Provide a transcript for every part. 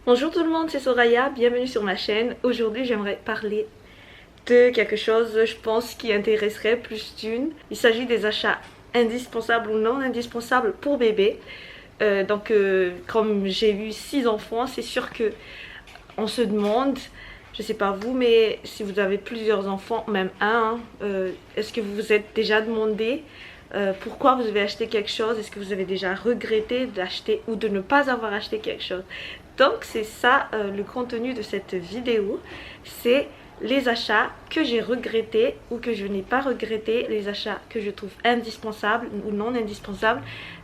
Bonjour tout le monde, c'est Soraya, bienvenue sur ma chaîne. Aujourd'hui j'aimerais parler de quelque chose, je pense, qui intéresserait plus d'une. Il s'agit des achats indispensables ou non indispensables pour bébé. Comme j'ai eu 6 enfants, c'est sûr que on se demande, je sais pas vous, mais si vous avez plusieurs enfants, même un, est-ce que vous vous êtes déjà demandé pourquoi vous avez acheté quelque chose? Est-ce que vous avez déjà regretté d'acheter ou de ne pas avoir acheté quelque chose? Donc c'est ça le contenu de cette vidéo, c'est les achats que j'ai regrettés ou que je n'ai pas regrettés, les achats que je trouve indispensables ou non indispensables,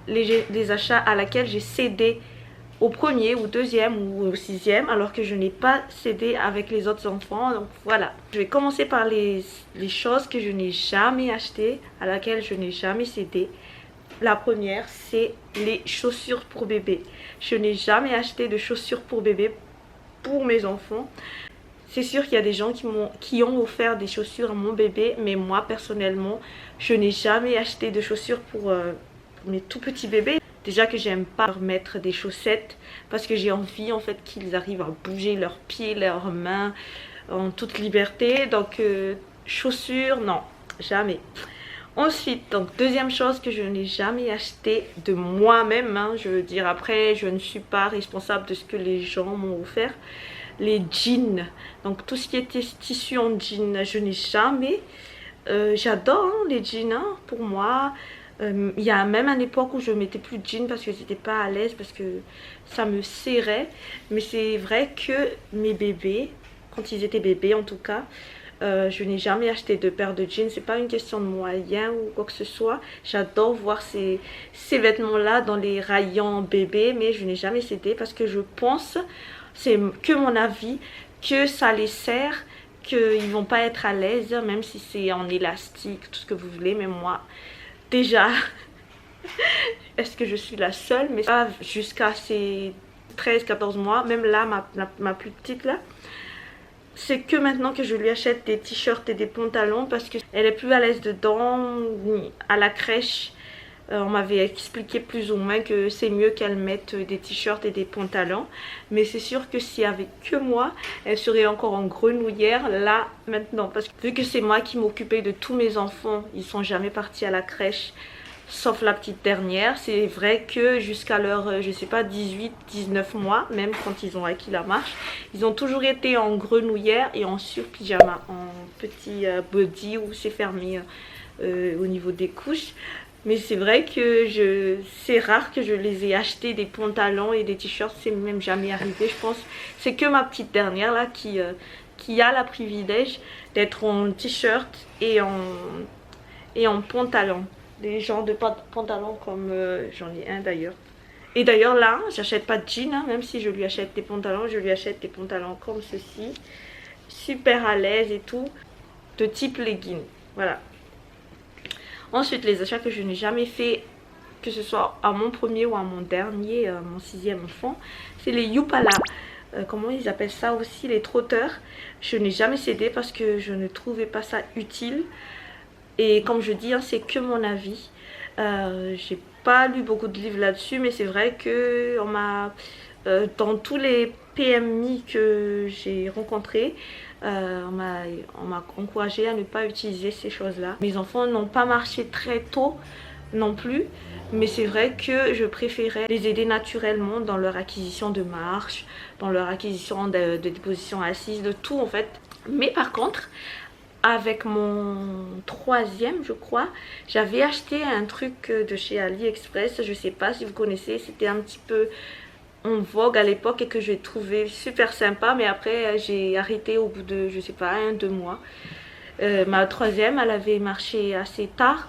les achats à laquelle j'ai cédé au premier ou deuxième ou au sixième alors que je n'ai pas cédé avec les autres enfants. Donc voilà, je vais commencer par les choses que je n'ai jamais achetées, à laquelle je n'ai jamais cédé. La première, c'est les chaussures pour bébé. Je n'ai jamais acheté de chaussures pour bébé pour mes enfants. C'est sûr qu'il y a des gens qui ont offert des chaussures à mon bébé, mais moi personnellement, je n'ai jamais acheté de chaussures pour mes tout petits bébés. Déjà que j'aime pas leur mettre des chaussettes parce que j'ai envie en fait qu'ils arrivent à bouger leurs pieds, leurs mains en toute liberté. Donc chaussures, non, jamais. Ensuite, donc deuxième chose que je n'ai jamais acheté de moi-même, hein, je veux dire après je ne suis pas responsable de ce que les gens m'ont offert. Les jeans, donc tout ce qui était tissu en jean, je n'ai jamais. J'adore hein, les jeans hein, pour moi. Il y a même une époque où je mettais plus de jeans parce que j'étais pas à l'aise, parce que ça me serrait. Mais c'est vrai que mes bébés, quand ils étaient bébés en tout cas, je n'ai jamais acheté de paire de jeans. C'est pas une question de moyens ou quoi que ce soit. J'adore voir ces vêtements là dans les rayons bébés, mais je n'ai jamais cédé parce que je pense, c'est que mon avis, que ça les sert, qu'ils vont pas être à l'aise même si c'est en élastique, tout ce que vous voulez. Mais moi déjà, est-ce que je suis la seule? Mais ça, jusqu'à ces 13-14 mois, même là, ma plus petite là, c'est que maintenant que je lui achète des t-shirts et des pantalons parce qu'elle est plus à l'aise dedans. À la crèche, on m'avait expliqué plus ou moins que c'est mieux qu'elle mette des t-shirts et des pantalons. Mais c'est sûr que si avec que moi, elle serait encore en grenouillère là maintenant. Parce que vu que c'est moi qui m'occupais de tous mes enfants, ils sont jamais partis à la crèche. Sauf la petite dernière, c'est vrai que jusqu'à leur, je sais pas, 18-19 mois, même quand ils ont acquis la marche, ils ont toujours été en grenouillère et en sur-pyjama, en petit body où c'est fermé au niveau des couches. Mais c'est vrai que c'est rare que je les ai achetés des pantalons et des t-shirts, c'est même jamais arrivé je pense. C'est que ma petite dernière là qui a la privilège d'être en t-shirt et en pantalon. Des genres de pantalons comme j'en ai un d'ailleurs. Et d'ailleurs là, j'achète pas de jeans, hein, même si je lui achète des pantalons, je lui achète des pantalons comme ceci. Super à l'aise et tout, de type legging. Voilà. Ensuite, les achats que je n'ai jamais fait, que ce soit à mon premier ou à mon dernier, mon sixième enfant, c'est les Yupala. Comment ils appellent ça aussi, les trotteurs. Je n'ai jamais cédé parce que je ne trouvais pas ça utile. Et comme je dis, hein, c'est que mon avis. J'ai pas lu beaucoup de livres là-dessus, mais c'est vrai que on m'a dans tous les PMI que j'ai rencontrés, on m'a encouragé à ne pas utiliser ces choses-là. Mes enfants n'ont pas marché très tôt non plus, mais c'est vrai que je préférais les aider naturellement dans leur acquisition de marche, dans leur acquisition de position assise, de tout en fait. Mais par contre, avec mon troisième je crois, j'avais acheté un truc de chez AliExpress, je sais pas si vous connaissez, c'était un petit peu en vogue à l'époque et que j'ai trouvé super sympa, mais après j'ai arrêté au bout de je sais pas 1-2 mois. Ma troisième, elle avait marché assez tard,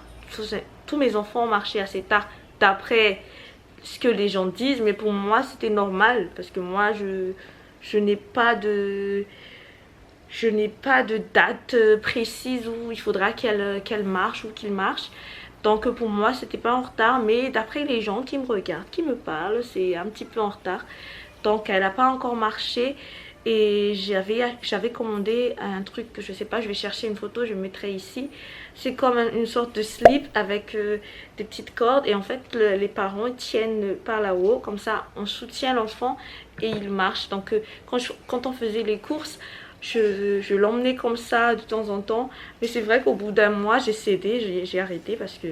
tous mes enfants ont marché assez tard d'après ce que les gens disent, mais pour moi c'était normal parce que moi je n'ai pas de date précise où il faudra qu'elle marche ou qu'il marche. Donc pour moi c'était pas en retard, mais d'après les gens qui me regardent, qui me parlent, c'est un petit peu en retard. Donc elle n'a pas encore marché Et j'avais commandé un truc que je sais pas, je vais chercher une photo, je mettrai ici. C'est comme une sorte de slip avec des petites cordes et en fait les parents tiennent par là-haut, comme ça on soutient l'enfant et il marche. Donc quand on faisait les courses, je l'emmenais comme ça de temps en temps. Mais c'est vrai qu'au bout d'un mois j'ai cédé, j'ai arrêté parce que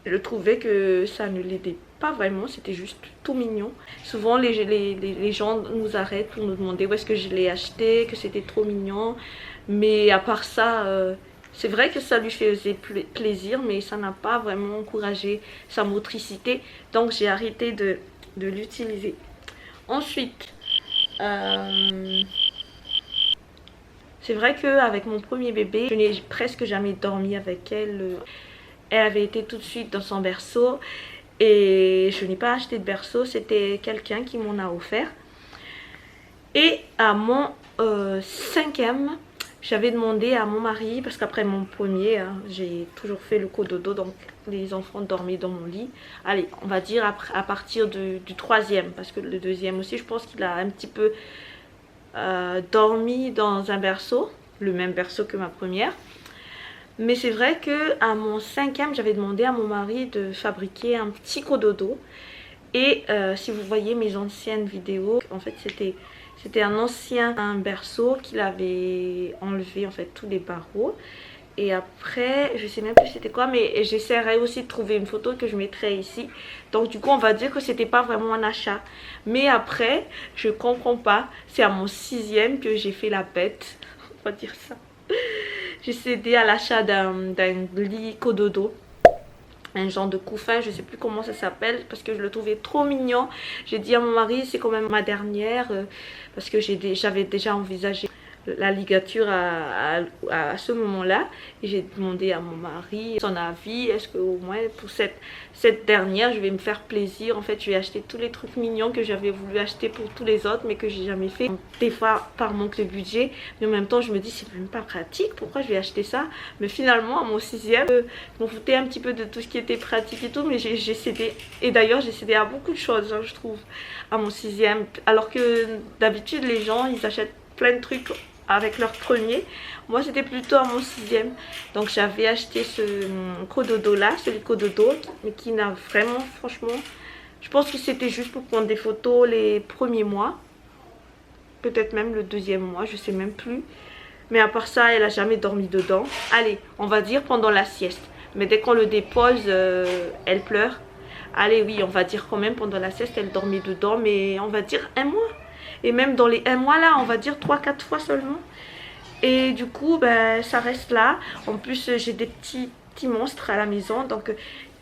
je trouvais que ça ne l'aidait pas vraiment, c'était juste tout mignon. Souvent les gens nous arrêtent pour nous demander où est-ce que je l'ai acheté, que c'était trop mignon. Mais à part ça, c'est vrai que ça lui faisait plaisir, mais ça n'a pas vraiment encouragé sa motricité. Donc j'ai arrêté de l'utiliser. Ensuite, c'est vrai qu'avec mon premier bébé, je n'ai presque jamais dormi avec elle. Elle avait été tout de suite dans son berceau et je n'ai pas acheté de berceau, c'était quelqu'un qui m'en a offert. Et à mon cinquième, j'avais demandé à mon mari, parce qu'après mon premier, hein, j'ai toujours fait le cododo, donc les enfants dormaient dans mon lit. Allez, on va dire à partir du troisième, parce que le deuxième aussi, je pense qu'il a un petit peu dormi dans un berceau, le même berceau que ma première. Mais c'est vrai que à mon cinquième, j'avais demandé à mon mari de fabriquer un petit cododo. Et si vous voyez mes anciennes vidéos, en fait c'était un ancien berceau qu'il avait enlevé en fait tous les barreaux. Et après, je sais même plus c'était quoi, mais j'essaierai aussi de trouver une photo que je mettrai ici. Donc du coup, on va dire que c'était pas vraiment un achat. Mais après, je comprends pas. C'est à mon sixième que j'ai fait la bête. On va dire ça. J'ai cédé à l'achat d'un lit cododo, un genre de couffin, je sais plus comment ça s'appelle parce que je le trouvais trop mignon. J'ai dit à mon mari c'est quand même ma dernière parce que j'avais déjà envisagé la ligature à ce moment-là et j'ai demandé à mon mari son avis. Est-ce que au moins pour cette dernière je vais me faire plaisir, en fait je vais acheter tous les trucs mignons que j'avais voulu acheter pour tous les autres mais que j'ai jamais fait, des fois par manque de budget, mais en même temps je me dis c'est même pas pratique, pourquoi je vais acheter ça. Mais finalement à mon sixième je m'en foutais un petit peu de tout ce qui était pratique et tout, mais j'ai cédé. Et d'ailleurs j'ai cédé à beaucoup de choses hein, je trouve à mon sixième, alors que d'habitude les gens ils achètent plein de trucs avec leur premier. Moi c'était plutôt à mon sixième. Donc j'avais acheté ce cododo là, celui cododo, mais qui n'a vraiment, franchement, je pense que c'était juste pour prendre des photos les premiers mois, peut-être même le deuxième mois, je sais même plus. Mais à part ça, elle a jamais dormi dedans. Allez, on va dire pendant la sieste. Mais dès qu'on le dépose, elle pleure. Allez, oui, on va dire quand même pendant la sieste, elle dormait dedans, mais on va dire un mois. Et même dans les 1 mois là, on va dire 3-4 fois seulement. Et du coup, ben, ça reste là. En plus, j'ai des petits monstres à la maison. Donc,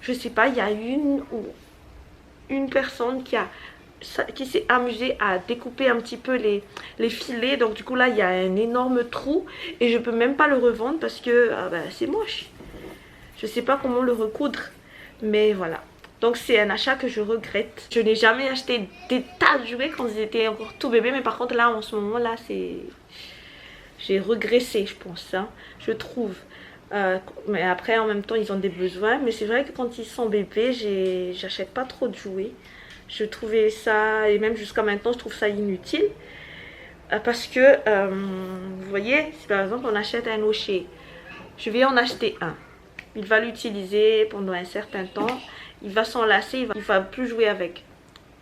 je sais pas, il y a une personne qui s'est amusée à découper un petit peu les filets. Donc, du coup, là, il y a un énorme trou. Et je peux même pas le revendre parce que ben, c'est moche. Je sais pas comment le recoudre. Mais voilà. Donc c'est un achat que je regrette. Je n'ai jamais acheté des tas de jouets quand ils étaient encore tout bébés. Mais par contre là en ce moment là c'est... J'ai régressé je pense hein, je trouve. Mais après en même temps ils ont des besoins. Mais c'est vrai que quand ils sont bébés j'achète pas trop de jouets. Je trouvais ça, et même jusqu'à maintenant je trouve ça inutile. Parce que vous voyez, si par exemple on achète un Oshé, je vais en acheter un. Il va l'utiliser pendant un certain temps. Il va s'enlacer, il va plus jouer avec.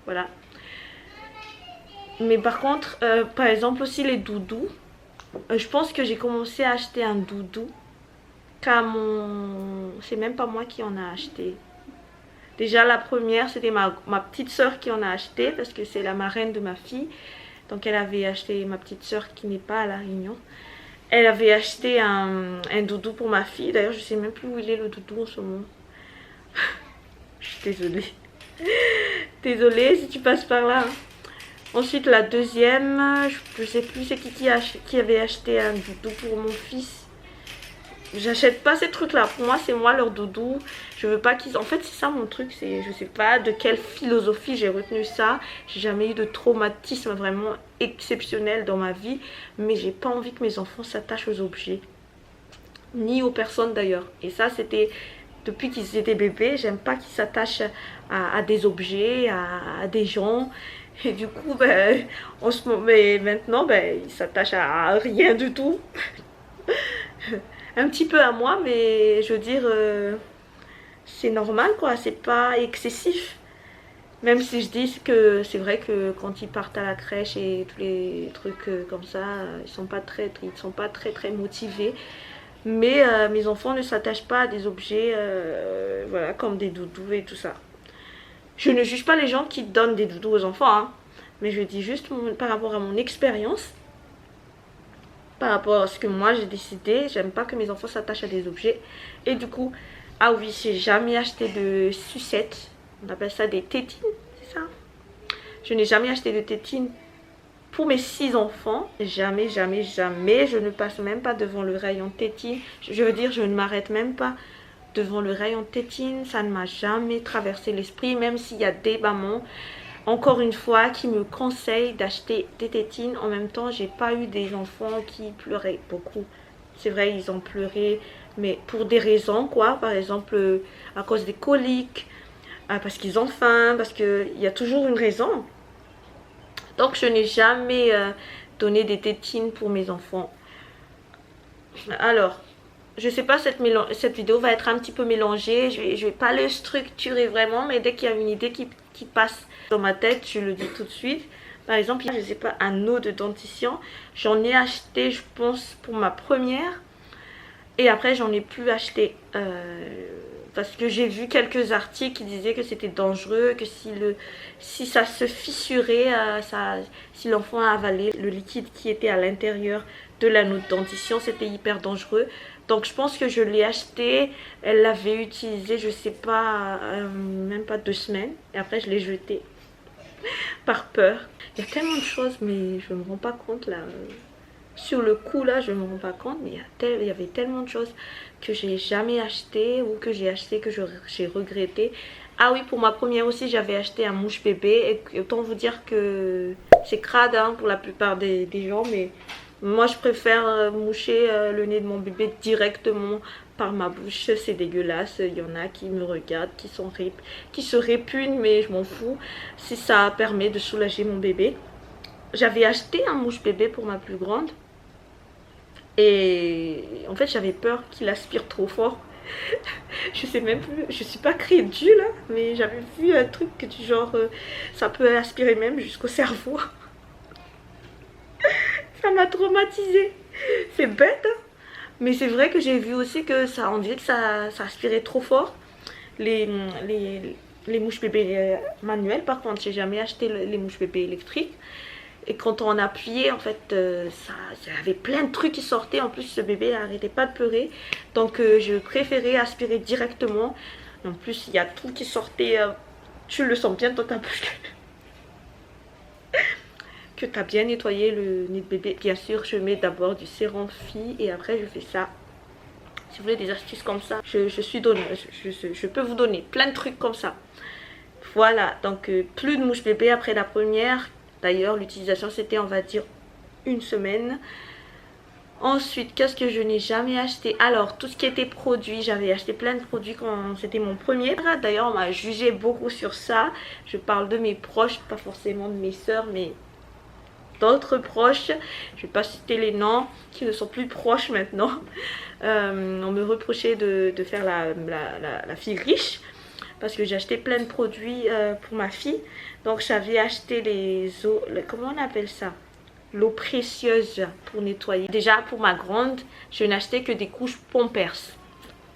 Voilà. Mais par contre, par exemple aussi les doudous. Je pense que j'ai commencé à acheter un doudou. Car c'est même pas moi qui en a acheté. Déjà la première c'était ma petite soeur qui en a acheté. Parce que c'est la marraine de ma fille. Donc elle avait acheté, ma petite soeur qui n'est pas à La Réunion. Elle avait acheté un doudou pour ma fille. D'ailleurs je sais même plus où il est le doudou en ce moment. Je suis désolée. Désolée si tu passes par là. Ensuite la deuxième, je sais plus c'est qui avait acheté un doudou pour mon fils. J'achète pas ces trucs là. Pour moi c'est moi leur doudou. Je veux pas qu'ils... En fait c'est ça mon truc. Je sais pas de quelle philosophie j'ai retenu ça. J'ai jamais eu de traumatisme vraiment exceptionnel dans ma vie. Mais j'ai pas envie que mes enfants s'attachent aux objets. Ni aux personnes d'ailleurs. Et ça c'était... Depuis qu'ils étaient bébés, j'aime pas qu'ils s'attachent à des objets, à des gens. Et du coup, ben, en ce moment, mais maintenant, ben, il s'attache à rien du tout. Un petit peu à moi, mais je veux dire, c'est normal quoi, c'est pas excessif. Même si je dis que c'est vrai que quand ils partent à la crèche et tous les trucs comme ça, ils sont pas très motivés. Mais mes enfants ne s'attachent pas à des objets voilà, comme des doudous et tout ça. Je ne juge pas les gens qui donnent des doudous aux enfants, hein, mais je dis juste par rapport à mon expérience, par rapport à ce que moi j'ai décidé, j'aime pas que mes enfants s'attachent à des objets. Et du coup, ah oui, j'ai jamais acheté de sucettes, on appelle ça des tétines, c'est ça? Je n'ai jamais acheté de tétines pour mes 6 enfants. Jamais, je ne passe même pas devant le rayon tétine. Je veux dire, je ne m'arrête même pas devant le rayon tétine. Ça ne m'a jamais traversé l'esprit, même s'il y a des mamans, encore une fois, qui me conseillent d'acheter des tétines. En même temps, j'ai pas eu des enfants qui pleuraient beaucoup. C'est vrai, ils ont pleuré, mais pour des raisons, quoi. Par exemple, à cause des coliques, parce qu'ils ont faim, parce qu'il y a toujours une raison. Donc, je n'ai jamais donné des tétines pour mes enfants. Alors, je sais pas, cette vidéo va être un petit peu mélangée. Je vais pas le structurer vraiment, mais dès qu'il y a une idée qui passe dans ma tête, je le dis tout de suite. Par exemple, je sais pas, un eau de dentition. J'en ai acheté, je pense, pour ma première. Et après, j'en ai plus acheté. Parce que j'ai vu quelques articles qui disaient que c'était dangereux, que si ça se fissurait, si l'enfant a avalé le liquide qui était à l'intérieur de l'anneau de dentition, c'était hyper dangereux. Donc je pense que je l'ai acheté, elle l'avait utilisé, je sais pas, même pas 2 semaines. Et après, je l'ai jeté par peur. Il y a tellement de choses, mais je me rends pas compte là. Sur le coup là, je me rends pas compte, mais il y avait tellement de choses que j'ai jamais acheté ou que j'ai acheté que j'ai regretté. Ah oui, pour ma première aussi, j'avais acheté un mouche bébé. Et autant vous dire que c'est crade hein, pour la plupart des gens, mais moi je préfère moucher le nez de mon bébé directement par ma bouche. C'est dégueulasse. Il y en a qui me regardent, qui se répugnent, mais je m'en fous si ça permet de soulager mon bébé. J'avais acheté un mouche bébé pour ma plus grande. Et en fait, j'avais peur qu'il aspire trop fort. Je sais même plus, je suis pas crédule, hein, mais j'avais vu un truc que du genre, ça peut aspirer même jusqu'au cerveau. Ça m'a traumatisée. C'est bête, hein, mais c'est vrai que j'ai vu aussi que ça, on dirait que ça aspirait trop fort. Les, les mouches bébés manuelles, par contre, j'ai jamais acheté les mouches bébés électriques. Et quand on appuyait, en fait, il y avait plein de trucs qui sortaient. En plus, ce bébé n'arrêtait pas de pleurer. Donc, je préférais aspirer directement. En plus, il y a tout qui sortait. Tu le sens bien dans ta bouche. Que tu as bien nettoyé le nez de bébé. Bien sûr, je mets d'abord du sérum fille et après, je fais ça. Si vous voulez des astuces comme ça, je suis donneuse. Je peux vous donner plein de trucs comme ça. Voilà, donc plus de mouches bébé après la première. D'ailleurs, l'utilisation, c'était, on va dire, 1 semaine. Ensuite, qu'est-ce que je n'ai jamais acheté? Alors, tout ce qui était produit, j'avais acheté plein de produits quand c'était mon premier. D'ailleurs, on m'a jugé beaucoup sur ça. Je parle de mes proches, pas forcément de mes soeurs, mais d'autres proches. Je ne vais pas citer les noms, qui ne sont plus proches maintenant. On me reprochait de faire la fille riche. Parce que j'ai acheté plein de produits pour ma fille. Donc j'avais acheté les eaux, comment on appelle ça? L'eau précieuse pour nettoyer. Déjà pour ma grande, je n'achetais que des couches Pampers.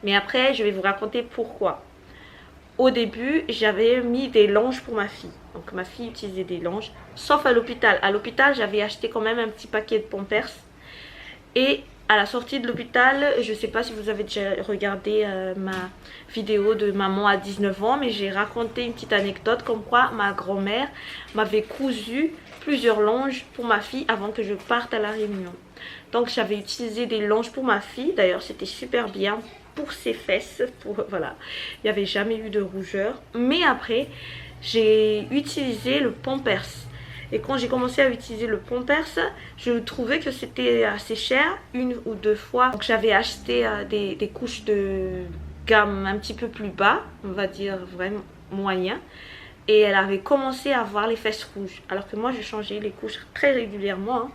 Mais après, je vais vous raconter pourquoi. Au début, j'avais mis des langes pour ma fille. Donc ma fille utilisait des langes, sauf à l'hôpital. À l'hôpital, j'avais acheté quand même un petit paquet de Pampers. Et à la sortie de l'hôpital, je ne sais pas si vous avez déjà regardé ma vidéo de maman à 19 ans, mais j'ai raconté une petite anecdote comme quoi ma grand-mère m'avait cousu plusieurs longes pour ma fille avant que je parte à la Réunion. Donc j'avais utilisé des longes pour ma fille, d'ailleurs c'était super bien pour ses fesses, voilà, il n'y avait jamais eu de rougeur. Mais après, j'ai utilisé le Pampers. Et quand j'ai commencé à utiliser le Pampers, je trouvais que c'était assez cher, 1 ou 2 fois. Donc j'avais acheté des couches de gamme un petit peu plus bas, on va dire vraiment moyen. et elle avait commencé à avoir les fesses rouges. Alors que moi je changeais les couches très régulièrement, hein.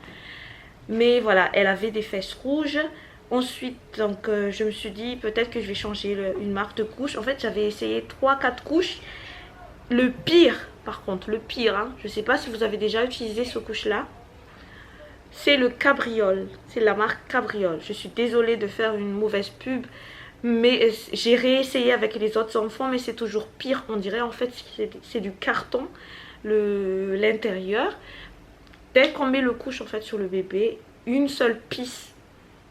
Mais voilà, elle avait des fesses rouges. Ensuite, donc, je me suis dit peut-être que je vais changer une marque de couches. En fait, j'avais essayé 3-4 couches. Le pire, par contre, le pire, hein, je ne sais pas si vous avez déjà utilisé ce couche-là. C'est le Cabriole. C'est la marque Cabriole. Je suis désolée de faire une mauvaise pub. Mais j'ai réessayé avec les autres enfants, mais c'est toujours pire. On dirait en fait c'est du carton, l'intérieur. Dès qu'on met le couche en fait sur le bébé, une seule pisse,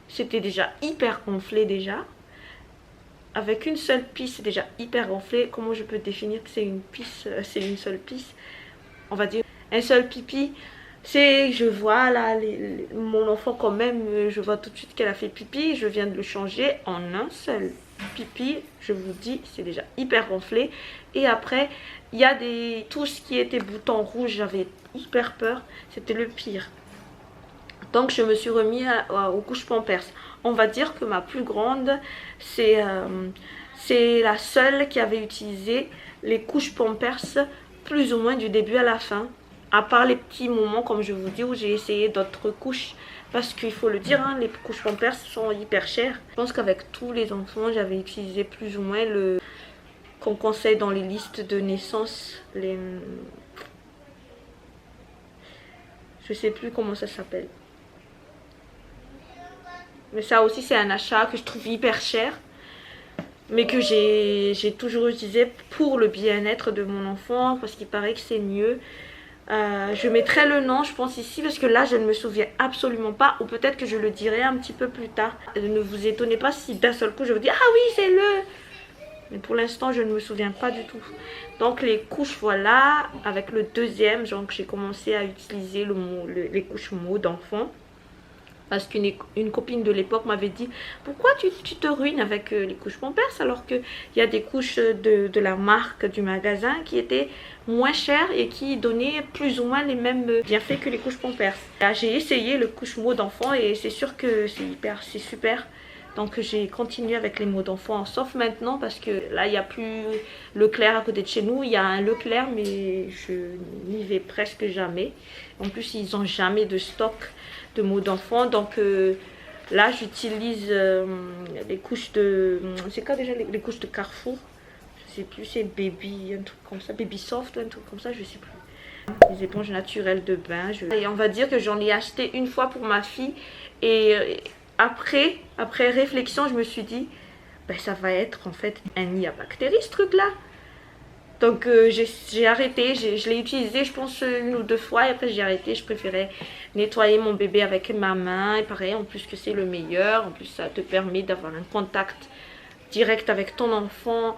c'était déjà hyper gonflé déjà. Avec une seule pisse, c'est déjà hyper gonflé. Comment je peux définir que c'est une pisse, c'est une seule pisse? On va dire un seul pipi. C'est, je vois là, mon enfant quand même, je vois tout de suite qu'elle a fait pipi. Je viens de le changer en un seul pipi. Je vous dis, c'est déjà hyper gonflé. Et après, il y a tout ce qui était bouton rouge, j'avais hyper peur. C'était le pire. Donc je me suis remis aux couches Pampers. On va dire que ma plus grande, c'est la seule qui avait utilisé les couches Pampers plus ou moins du début à la fin. À part les petits moments, comme je vous dis, où j'ai essayé d'autres couches. Parce qu'il faut le dire, hein, les couches Pampers sont hyper chères. Je pense qu'avec tous les enfants, j'avais utilisé plus ou moins le qu'on conseille dans les listes de naissance. Je sais plus comment ça s'appelle. Mais ça aussi, c'est un achat que je trouve hyper cher. Mais que j'ai toujours utilisé pour le bien-être de mon enfant. Parce qu'il paraît que c'est mieux. Je mettrai le nom, je pense, ici, parce que là, je ne me souviens absolument pas. Ou peut-être que je le dirai un petit peu plus tard. Ne vous étonnez pas si d'un seul coup, je vous dis « Ah oui, c'est le !» Mais pour l'instant, je ne me souviens pas du tout. Donc, les couches, voilà. Avec le deuxième, donc j'ai commencé à utiliser les couches Mo d'enfant. Parce qu'une copine de l'époque m'avait dit « Pourquoi tu te ruines avec les couches Pampers alors qu'il y a des couches de la marque du magasin qui étaient moins chères et qui donnaient plus ou moins les mêmes bienfaits que les couches Pampers. » J'ai essayé le couche Mo d'enfant et c'est sûr que c'est super. Donc j'ai continué avec les Mo d'enfant, sauf maintenant parce que là il n'y a plus Leclerc à côté de chez nous. Il y a un Leclerc mais je n'y vais presque jamais. En plus ils n'ont jamais de stock de Mo d'enfant. Donc là j'utilise les couches de... C'est quoi déjà les couches de Carrefour? Je sais plus, c'est Baby, un truc comme ça. Baby Soft, un truc comme ça, je sais plus. Les éponges naturelles de bain. Et on va dire que j'en ai acheté une fois pour ma fille. Et après réflexion, je me suis dit, ben, ça va être en fait un nid à bactéries ce truc là. Donc j'ai arrêté, je l'ai utilisé je pense une ou deux fois et après j'ai arrêté. Je préférais nettoyer mon bébé avec ma main et pareil, en plus que c'est le meilleur. En plus ça te permet d'avoir un contact direct avec ton enfant.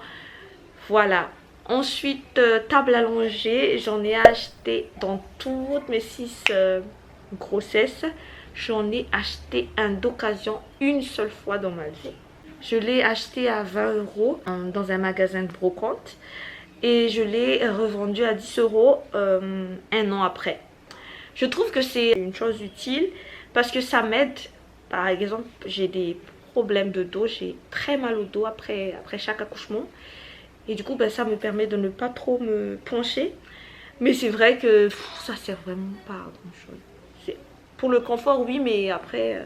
Voilà. Ensuite, table allongée, j'en ai acheté dans toutes mes 6 grossesses. J'en ai acheté un d'occasion une seule fois dans ma vie. Je l'ai acheté à 20 € dans un magasin de brocante. Et je l'ai revendu à 10 € un an après. Je trouve que c'est une chose utile parce que ça m'aide. Par exemple, j'ai des problèmes de dos, j'ai très mal au dos après chaque accouchement. Et du coup, ben, ça me permet de ne pas trop me pencher. Mais c'est vrai que ça sert vraiment pas à grand chose. Pour le confort, oui, mais après,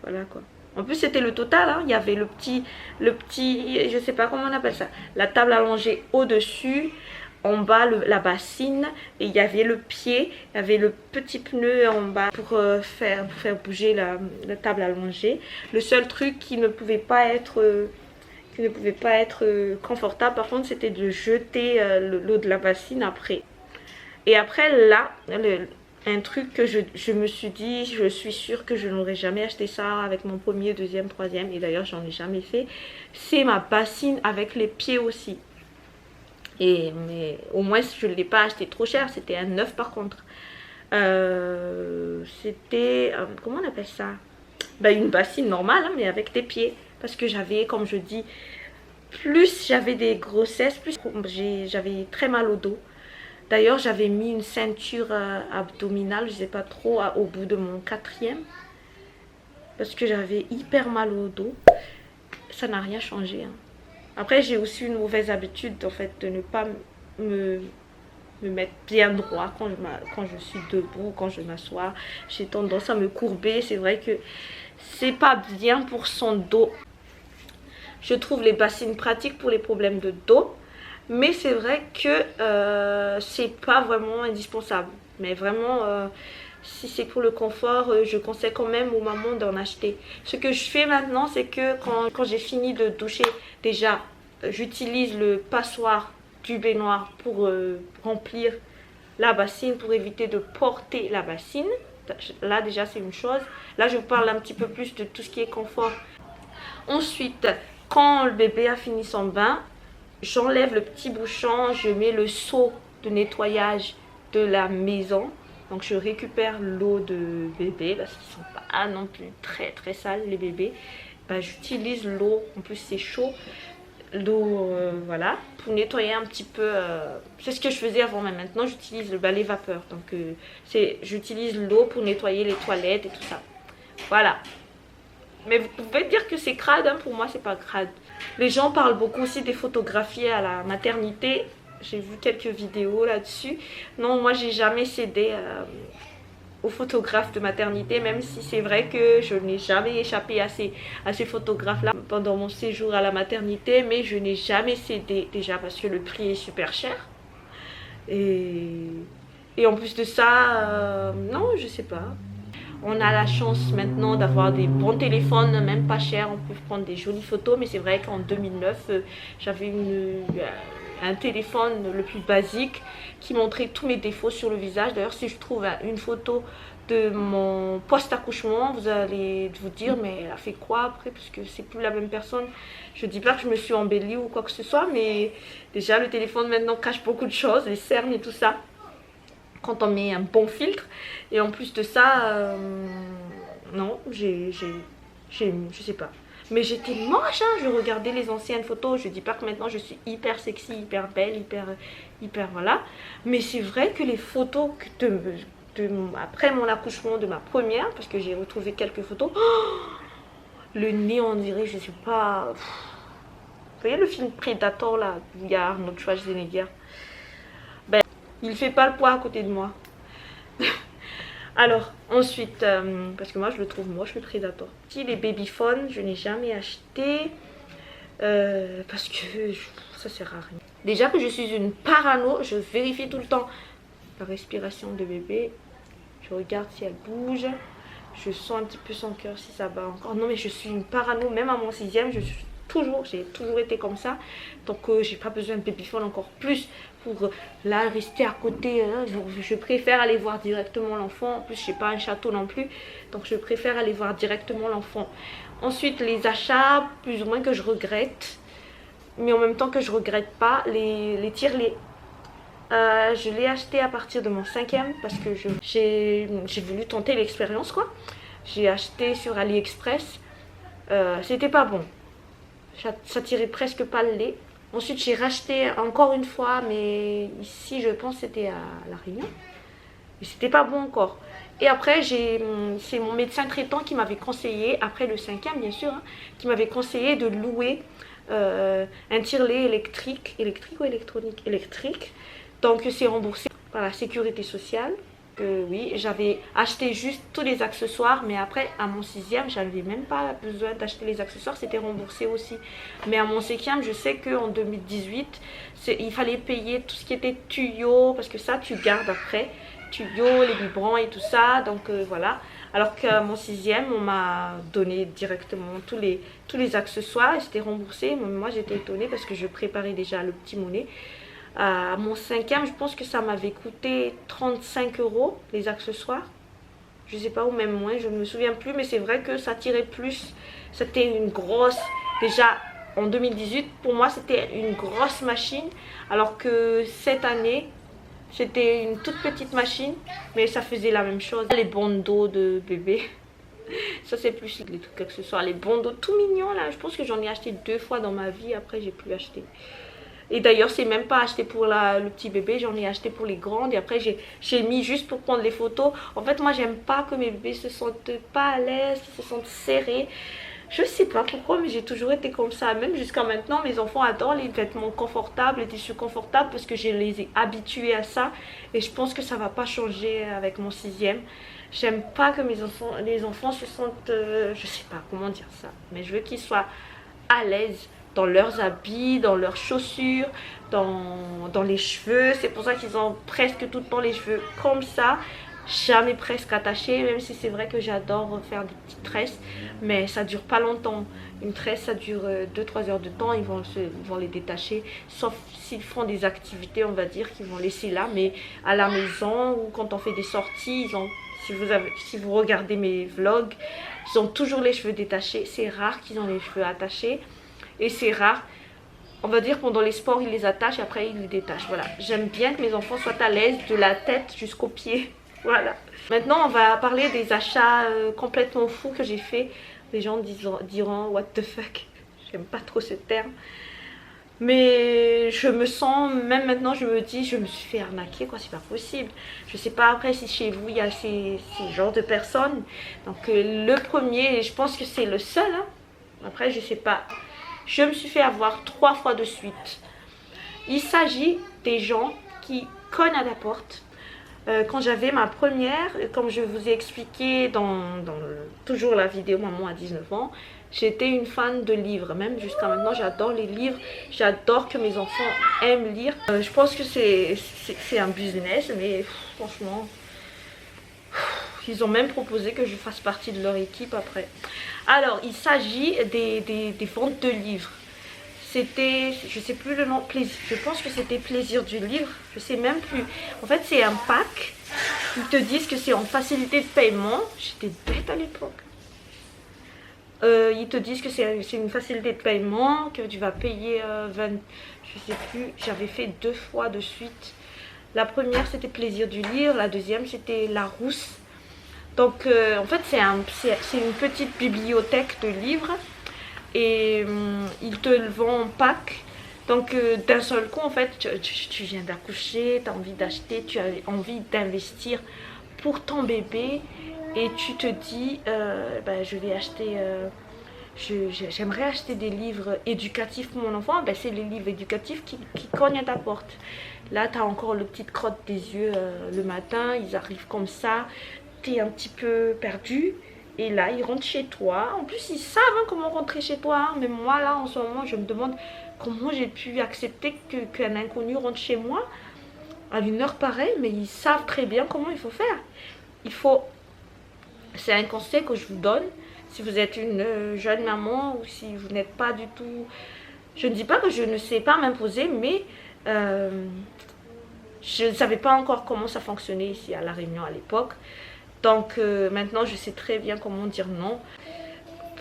voilà quoi. En plus c'était le total, hein. Il y avait le petit, je sais pas comment on appelle ça, la table allongée au-dessus, en bas la bassine, et il y avait le pied, il y avait le petit pneu en bas pour faire bouger la table allongée. Le seul truc qui ne pouvait pas être confortable par contre, c'était de jeter l'eau de la bassine après. Et après là, un truc que je me suis dit, je suis sûre que je n'aurais jamais acheté ça avec mon premier, deuxième, troisième, et d'ailleurs j'en ai jamais fait, c'est ma bassine avec les pieds aussi. Mais au moins je ne l'ai pas acheté trop cher, c'était un neuf par contre. C'était, comment on appelle ça? Ben, une bassine normale, hein, mais avec des pieds. Parce que j'avais, comme je dis, plus j'avais des grossesses, plus j'avais très mal au dos. D'ailleurs, j'avais mis une ceinture abdominale, je ne sais pas trop, au bout de mon 4e. Parce que j'avais hyper mal au dos. Ça n'a rien changé. Hein. Après, j'ai aussi une mauvaise habitude, en fait, de ne pas me mettre bien droit quand je suis debout, quand je m'assois. J'ai tendance à me courber. C'est vrai que c'est pas bien pour son dos. Je trouve les bassines pratiques pour les problèmes de dos. Mais c'est vrai que c'est pas vraiment indispensable. Mais vraiment, si c'est pour le confort, je conseille quand même aux mamans d'en acheter. Ce que je fais maintenant, c'est que quand j'ai fini de doucher, déjà, j'utilise le passoire du baignoire pour remplir la bassine, pour éviter de porter la bassine. Là, déjà, c'est une chose. Là, je vous parle un petit peu plus de tout ce qui est confort. Ensuite, quand le bébé a fini son bain, j'enlève le petit bouchon, je mets le seau de nettoyage de la maison. Donc je récupère l'eau de bébé parce qu'ils ne sont pas non plus très très sales les bébés. Ben, j'utilise l'eau, en plus c'est chaud, l'eau voilà, pour nettoyer un petit peu. C'est ce que je faisais avant, mais maintenant j'utilise le balai vapeur. Donc j'utilise l'eau pour nettoyer les toilettes et tout ça. Voilà. Mais vous pouvez dire que c'est crade, hein, pour moi c'est pas crade. Les gens parlent beaucoup aussi des photographies à la maternité. J'ai vu quelques vidéos là-dessus. Non, moi j'ai jamais cédé aux photographes de maternité, même si c'est vrai que je n'ai jamais échappé à ces photographes-là pendant mon séjour à la maternité, mais je n'ai jamais cédé, déjà parce que le prix est super cher. Et en plus de ça, non, je sais pas. On a la chance maintenant d'avoir des bons téléphones, même pas chers, on peut prendre des jolies photos. Mais c'est vrai qu'en 2009, j'avais un téléphone le plus basique qui montrait tous mes défauts sur le visage. D'ailleurs, si je trouve une photo de mon post-accouchement, vous allez vous dire, mais elle a fait quoi après, parce que c'est plus la même personne. Je dis pas que je me suis embellie ou quoi que ce soit, mais déjà le téléphone maintenant cache beaucoup de choses, les cernes et tout ça, quand on met un bon filtre. Et en plus de ça, non, je sais pas. Mais j'étais moche, hein. Je regardais les anciennes photos. Je dis pas que maintenant je suis hyper sexy, hyper belle, hyper voilà. Mais c'est vrai que les photos après mon accouchement de ma première, parce que j'ai retrouvé quelques photos, le nez on dirait, je sais pas. Vous voyez le film Predator là, où il y a Arnold Schwarzenegger. Ben, il fait pas le poids à côté de moi. Alors, ensuite, parce que moi je le trouve moche le Predator. Si les babyphones, je n'ai jamais acheté parce que ça sert à rien. Déjà que je suis une parano, je vérifie tout le temps la respiration de bébé. Je regarde si elle bouge. Je sens un petit peu son cœur si ça bat encore. Non mais je suis une parano, même à mon 6e, j'ai toujours été comme ça. Donc j'ai pas besoin de babyphone encore plus pour là rester à côté. Je préfère aller voir directement l'enfant. En plus je n'ai pas un château non plus, donc je préfère aller voir directement l'enfant. Ensuite les achats plus ou moins que je regrette, mais en même temps que je regrette pas, les tire-lait. Je l'ai acheté à partir de mon 5e parce que j'ai voulu tenter l'expérience quoi. J'ai acheté sur AliExpress, c'était pas bon. Ça tirait presque pas le lait. Ensuite j'ai racheté encore une fois, mais ici je pense c'était à La Réunion. Et c'était pas bon encore. Et après c'est mon médecin traitant qui m'avait conseillé, après le 5e bien sûr, hein, qui m'avait conseillé de louer un tire-lait électrique ou électronique, électrique. Donc c'est remboursé par la sécurité sociale. Oui, j'avais acheté juste tous les accessoires, mais après à mon 6e j'avais même pas besoin d'acheter les accessoires, c'était remboursé aussi. Mais à mon 5e je sais qu'en 2018 il fallait payer tout ce qui était tuyaux, parce que ça tu gardes après, tuyaux, les biberons et tout ça. Donc voilà. Alors qu'à mon 6e on m'a donné directement tous les accessoires et c'était remboursé. Moi j'étais étonnée parce que je préparais déjà le petit monnaie. À mon 5e, je pense que ça m'avait coûté 35 € les accessoires. Je sais pas, ou même moins, je ne me souviens plus, mais c'est vrai que ça tirait plus. C'était une grosse. Déjà en 2018, pour moi, c'était une grosse machine. Alors que cette année, c'était une toute petite machine, mais ça faisait la même chose. Les bandeaux de bébé. Ça, c'est plus les trucs accessoires. Les bandeaux tout mignons là. Je pense que j'en ai acheté 2 fois dans ma vie. Après, j'ai plus acheté. Et d'ailleurs c'est même pas acheté pour le petit bébé, j'en ai acheté pour les grandes. Et après j'ai mis juste pour prendre les photos. En fait moi j'aime pas que mes bébés se sentent pas à l'aise, se sentent serrés. Je sais pas pourquoi, mais j'ai toujours été comme ça. Même jusqu'à maintenant, mes enfants adorent les vêtements confortables, les tissus confortables, parce que je les ai habitués à ça. Et je pense que ça va pas changer avec mon sixième. J'aime pas que les enfants se sentent, je sais pas comment dire ça, mais je veux qu'ils soient à l'aise dans leurs habits, dans leurs chaussures, dans les cheveux. C'est pour ça qu'ils ont presque tout le temps les cheveux comme ça. Jamais presque attachés, même si c'est vrai que j'adore faire des petites tresses, mais ça dure pas longtemps. Une tresse, ça dure 2-3 heures de temps, ils vont les détacher, sauf s'ils font des activités, on va dire, qu'ils vont laisser là, mais à la maison ou quand on fait des sorties, si vous regardez mes vlogs, ils ont toujours les cheveux détachés. C'est rare qu'ils ont les cheveux attachés, et c'est rare, on va dire, pendant les sports, ils les attachent et après ils les détachent. Voilà, j'aime bien que mes enfants soient à l'aise de la tête jusqu'aux pieds. Voilà. Maintenant, on va parler des achats complètement fous que j'ai fait. Les gens diront what the fuck. J'aime pas trop ce terme. Mais je me sens, même maintenant, je me dis, je me suis fait arnaquer, quoi, c'est pas possible. Je sais pas après si chez vous il y a ces genres de personnes. Donc, le premier, je pense que c'est le seul. Hein. Après, je sais pas. Je me suis fait avoir 3 fois de suite. Il s'agit des gens qui cognent à la porte. Quand j'avais ma première, comme je vous ai expliqué toujours la vidéo Maman à 19 ans, j'étais une fan de livres. Même jusqu'à maintenant, j'adore les livres. J'adore que mes enfants aiment lire. Je pense que c'est un business, mais franchement, ils ont même proposé que je fasse partie de leur équipe après. Alors, il s'agit des ventes de livres. C'était, je sais plus le nom, je pense que c'était Plaisir du livre, je sais même plus. En fait, c'est un pack. Ils te disent que c'est en facilité de paiement. J'étais bête à l'époque. Ils te disent que c'est une facilité de paiement, que tu vas payer 20, je sais plus. J'avais fait 2 fois de suite. La première, c'était Plaisir du livre. La deuxième, c'était Larousse. Donc, en fait, c'est une petite bibliothèque de livres. Et ils te le vendent en pack. Donc d'un seul coup, en fait, tu viens d'accoucher, tu as envie d'acheter, tu as envie d'investir pour ton bébé. Et tu te dis, je vais acheter, j'aimerais acheter des livres éducatifs pour mon enfant. Ben, c'est les livres éducatifs qui cognent à ta porte. Là, tu as encore le petit crotte des yeux le matin, ils arrivent comme ça, tu es un petit peu perdu. Et là, ils rentrent chez toi. En plus, ils savent comment rentrer chez toi. Hein. Mais moi, là, en ce moment, je me demande comment j'ai pu accepter qu'un inconnu rentre chez moi à une heure pareille. Mais ils savent très bien comment il faut faire. C'est un conseil que je vous donne. Si vous êtes une jeune maman ou si vous n'êtes pas du tout... Je ne dis pas que je ne sais pas m'imposer, mais je ne savais pas encore comment ça fonctionnait ici à La Réunion à l'époque. Donc maintenant je sais très bien comment dire non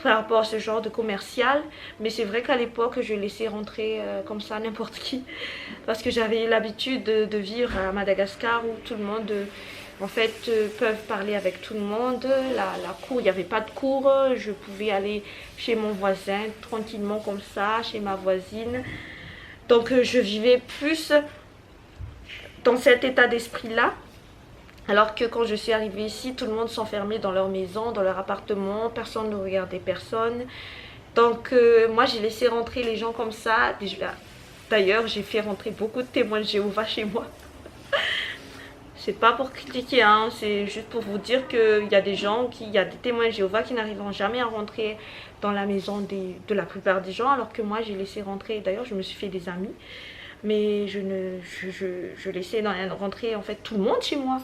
par rapport à ce genre de commercial. Mais c'est vrai qu'à l'époque je laissais rentrer comme ça n'importe qui. Parce que j'avais l'habitude de vivre à Madagascar où tout le monde en fait peuvent parler avec tout le monde. La cour, il n'y avait pas de cour. Je pouvais aller chez mon voisin tranquillement comme ça, chez ma voisine. Donc je vivais plus dans cet état d'esprit là. Alors que quand je suis arrivée ici, tout le monde s'enfermait dans leur maison, dans leur appartement, personne ne regardait personne. Donc moi j'ai laissé rentrer les gens comme ça. D'ailleurs j'ai fait rentrer beaucoup de témoins de Jéhovah chez moi. C'est pas pour critiquer, hein, c'est juste pour vous dire qu'il y a des témoins de Jéhovah qui n'arriveront jamais à rentrer dans la maison de la plupart des gens. Alors que moi j'ai laissé rentrer, d'ailleurs je me suis fait des amis. Mais je laissais rentrer en fait tout le monde chez moi.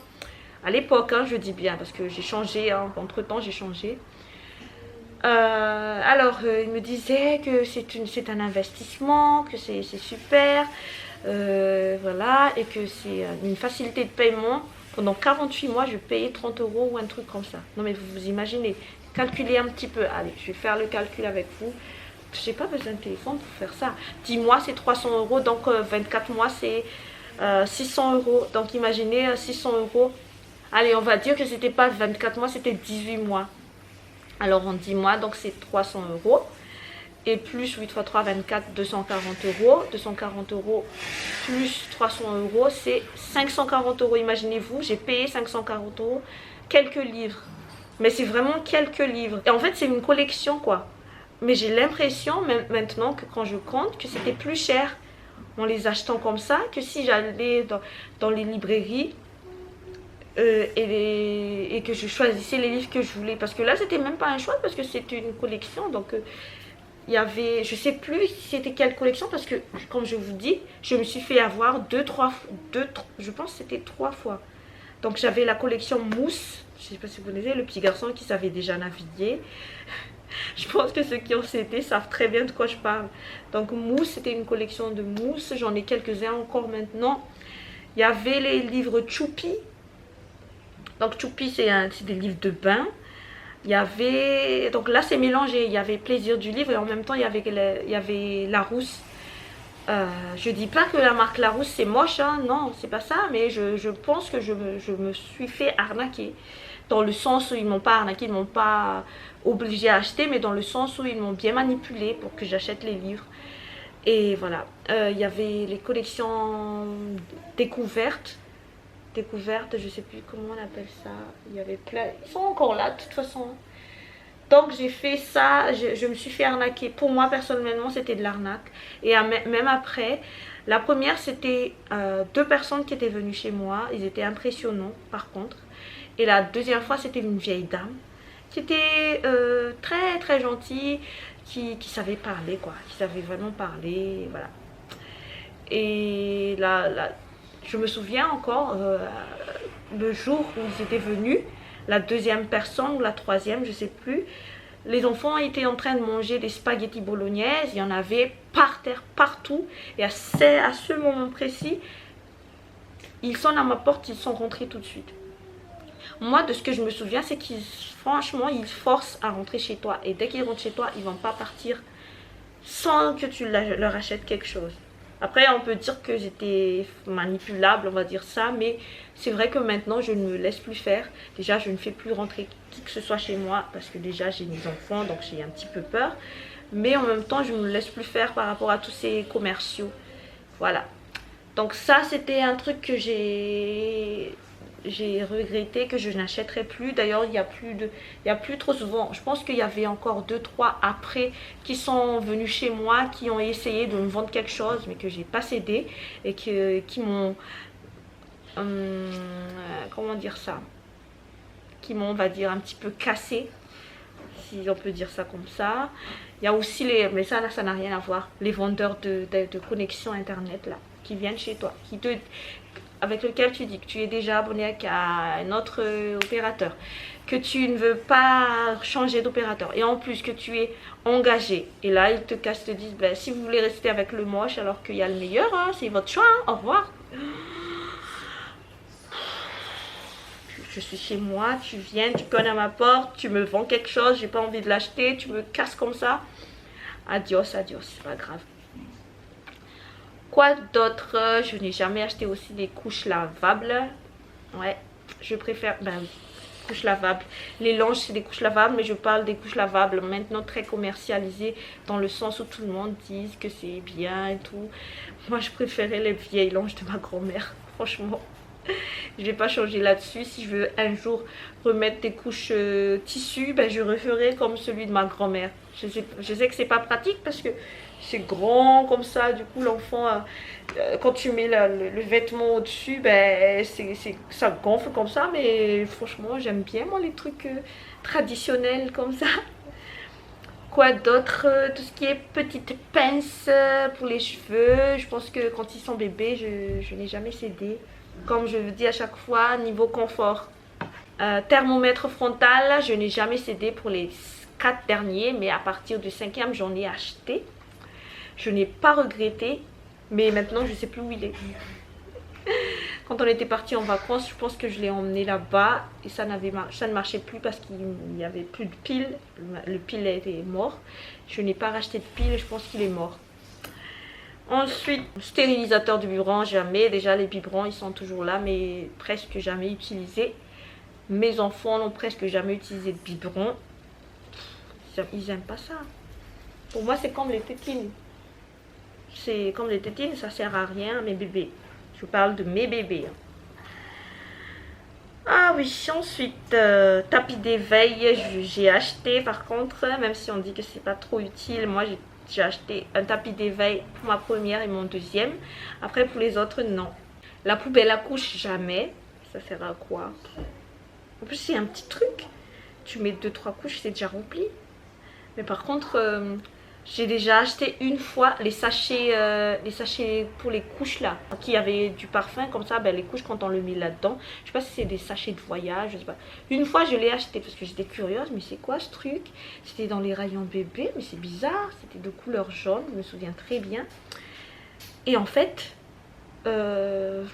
À l'époque, hein, je dis bien, parce que j'ai changé, hein, entre temps j'ai changé. Il me disait que c'est un investissement, que c'est super, voilà, et que c'est une facilité de paiement. Pendant 48 mois, je payais 30 € ou un truc comme ça. Non mais vous imaginez, calculez un petit peu. Allez, je vais faire le calcul avec vous. Je n'ai pas besoin de téléphone pour faire ça. 10 mois, c'est 300 €, donc 24 mois, c'est 600 €. Donc imaginez 600 €. Allez, on va dire que c'était pas 24 mois, c'était 18 mois. Alors en 10 mois, donc c'est 300 €. Et plus 8 x 3, 24, 240 €. 240 € plus 300 €, c'est 540 €. Imaginez-vous, j'ai payé 540 €. Quelques livres. Mais c'est vraiment quelques livres. Et en fait, c'est une collection, quoi. Mais j'ai l'impression, même maintenant, que quand je compte, que c'était plus cher en les achetant comme ça que si j'allais dans les librairies et que je choisissais les livres que je voulais. Parce que là, c'était même pas un choix parce que c'était une collection. Donc, il y avait, je sais plus si c'était quelle collection parce que, comme je vous dis, je me suis fait avoir je pense que c'était 3 fois. Donc, j'avais la collection Mousse. Je sais pas si vous connaissez, le petit garçon qui savait déjà naviguer. Je pense que ceux qui ont cédé savent très bien de quoi je parle. Donc Mousse, c'était une collection de Mousse. J'en ai quelques-uns encore maintenant. Il y avait les livres Choupi. Donc Choupi, c'est des livres de bain. Il y avait... Donc là, c'est mélangé. Il y avait Plaisir du livre et en même temps, il y avait Larousse. Je dis pas que la marque Larousse, c'est moche. Hein. Non, c'est pas ça. Mais je pense que je me suis fait arnaquer. Dans le sens où ils m'ont pas arnaqué, ils m'ont pas obligé à acheter, mais dans le sens où ils m'ont bien manipulé pour que j'achète les livres. Et voilà, il y avait les collections découvertes, je sais plus comment on appelle ça. Il y avait plein, ils sont encore là de toute façon. Donc j'ai fait ça, je me suis fait arnaquer. Pour moi personnellement, c'était de l'arnaque. Et même après, la première c'était 2 personnes qui étaient venues chez moi. Ils étaient impressionnants par contre. Et la deuxième fois, c'était une vieille dame qui était très très gentille, qui savait parler quoi, qui savait vraiment parler, voilà. Et là, je me souviens encore, le jour où ils étaient venus, la deuxième personne ou la troisième, je sais plus, les enfants étaient en train de manger des spaghettis bolognaises, il y en avait par terre, partout, et à ce moment précis, ils sonnent à ma porte, ils sont rentrés tout de suite. Moi, de ce que je me souviens, c'est qu'ils, franchement, ils forcent à rentrer chez toi. Et dès qu'ils rentrent chez toi, ils ne vont pas partir sans que tu leur achètes quelque chose. Après, on peut dire que j'étais manipulable, on va dire ça. Mais c'est vrai que maintenant, je ne me laisse plus faire. Déjà, je ne fais plus rentrer qui que ce soit chez moi. Parce que déjà, j'ai des enfants, donc j'ai un petit peu peur. Mais en même temps, je ne me laisse plus faire par rapport à tous ces commerciaux. Voilà. Donc ça, c'était un truc que j'ai regretté, que je n'achèterai plus. D'ailleurs, il n'y a plus trop souvent. Je pense qu'il y avait encore 2-3 après qui sont venus chez moi, qui ont essayé de me vendre quelque chose, mais que j'ai pas cédé et qui m'ont, comment dire ça, qui m'ont, on va dire, un petit peu cassé, si on peut dire ça comme ça. Il y a aussi mais ça n'a rien à voir, les vendeurs de connexion internet là, qui viennent chez toi, avec lequel tu dis que tu es déjà abonné à un autre opérateur, que tu ne veux pas changer d'opérateur et en plus que tu es engagé. Et là, ils te cassent, te disent, ben, si vous voulez rester avec le moche alors qu'il y a le meilleur, hein, c'est votre choix, hein, au revoir. Je suis chez moi, tu viens, tu cognes à ma porte, tu me vends quelque chose, j'ai pas envie de l'acheter, tu me casses comme ça. Adios, adios, c'est pas grave. Quoi d'autre? Je n'ai jamais acheté aussi des couches lavables. Ouais, je préfère... Ben, couches lavables. Les langes, c'est des couches lavables, mais je parle des couches lavables maintenant très commercialisées, dans le sens où tout le monde dit que c'est bien et tout. Moi, je préférais les vieilles langes de ma grand-mère, franchement. Je vais pas changer là-dessus. Si je veux un jour remettre des couches tissu, ben, je referai comme celui de ma grand-mère. Je sais que c'est pas pratique parce que c'est grand comme ça, du coup l'enfant, quand tu mets le vêtement au dessus, ben ça gonfle comme ça. Mais franchement j'aime bien moi les trucs traditionnels comme ça. Quoi d'autre? Tout ce qui est petites pinces pour les cheveux, je pense que quand ils sont bébés, je n'ai jamais cédé. Comme je vous dis à chaque fois, niveau confort, thermomètre frontal, je n'ai jamais cédé pour les 4 derniers, mais à partir du 5e j'en ai acheté. Je n'ai pas regretté, mais maintenant je ne sais plus où il est. Quand on était parti en vacances, je pense que je l'ai emmené là-bas et ça ne marchait plus parce qu'il n'y avait plus de pile. Le pile était mort. Je n'ai pas racheté de pile et je pense qu'il est mort. Ensuite, stérilisateur de biberon, jamais. Déjà les biberons ils sont toujours là mais presque jamais utilisés. Mes enfants n'ont presque jamais utilisé de biberon. Ils n'aiment pas ça. Pour moi c'est comme les tétines. C'est comme les tétines, ça sert à rien à mes bébés. Je parle de mes bébés. Ah oui, ensuite, tapis d'éveil, j'ai acheté par contre, même si on dit que c'est pas trop utile, moi j'ai acheté un tapis d'éveil pour ma première et mon deuxième. Après pour les autres, non. La poubelle à couche, jamais. Ça sert à quoi? En plus c'est un petit truc. Tu mets 2-3 couches, c'est déjà rempli. Mais par contre, j'ai déjà acheté une fois les sachets pour les couches là, qui avaient du parfum comme ça, ben, les couches quand on le met là-dedans. Je sais pas si c'est des sachets de voyage, je sais pas. Une fois je l'ai acheté parce que j'étais curieuse, mais c'est quoi ce truc? C'était dans les rayons bébé, mais c'est bizarre, c'était de couleur jaune, je me souviens très bien. Et en fait, je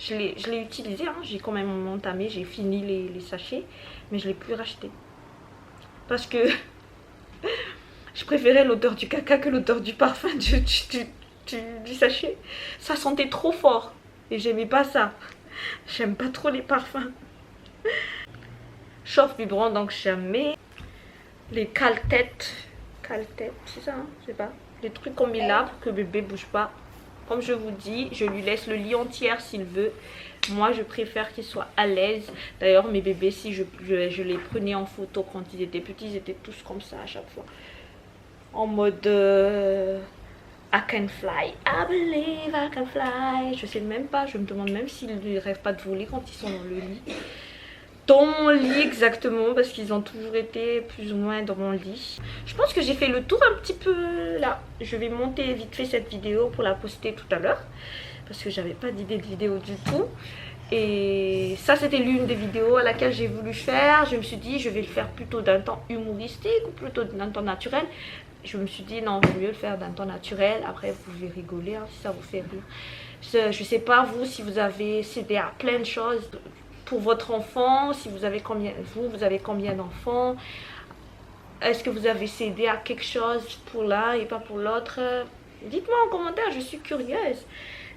l'ai utilisé, hein. J'ai quand même entamé, j'ai fini les sachets, mais je l'ai plus racheté. Parce que je préférais l'odeur du caca que l'odeur du parfum du sachet. Ça sentait trop fort et j'aimais pas ça. J'aime pas trop les parfums. Chauffe vibrant, donc jamais. Les cale-têtes. Cale-têtes, c'est ça, hein, je sais pas. Les trucs qu'on met là pour que bébé bouge pas. Comme je vous dis, je lui laisse le lit entier s'il veut. Moi, je préfère qu'il soit à l'aise. D'ailleurs, mes bébés, si je les prenais en photo quand ils étaient petits, ils étaient tous comme ça à chaque fois. En mode I can fly, I believe I can fly. Je sais même pas, je me demande même s'ils ne rêvent pas de voler quand ils sont dans le lit. Dans mon lit exactement, parce qu'ils ont toujours été plus ou moins dans mon lit. Je pense que j'ai fait le tour un petit peu là. Je vais monter vite fait cette vidéo pour la poster tout à l'heure, parce que j'avais pas d'idée de vidéo du tout. Et ça c'était l'une des vidéos à laquelle j'ai voulu faire. Je me suis dit je vais le faire plutôt d'un temps humoristique ou plutôt d'un temps naturel. Je me suis dit non, il vaut mieux le faire d'un temps naturel. Après vous pouvez rigoler hein, si ça vous fait rire. Je sais pas vous si vous avez cédé à plein de choses pour votre enfant, si vous avez combien, vous avez combien d'enfants, est-ce que vous avez cédé à quelque chose pour l'un et pas pour l'autre? Dites-moi en commentaire, je suis curieuse.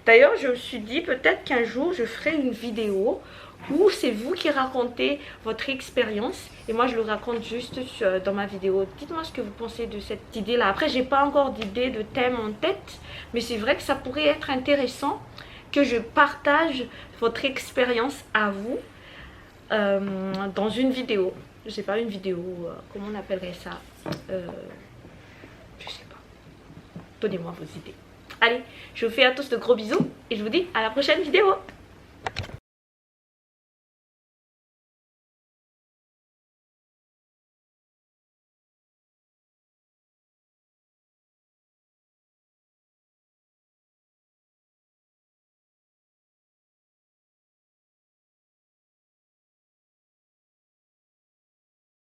D'ailleurs je me suis dit peut-être qu'un jour je ferai une vidéo où c'est vous qui racontez votre expérience et moi je le raconte juste dans ma vidéo. Dites-moi ce que vous pensez de cette idée là. Après j'ai pas encore d'idée de thème en tête, mais c'est vrai que ça pourrait être intéressant que je partage votre expérience à vous dans une vidéo. Je sais pas, une vidéo, comment on appellerait ça, je sais pas. Donnez-moi vos idées. Allez, je vous fais à tous de gros bisous et je vous dis à la prochaine vidéo.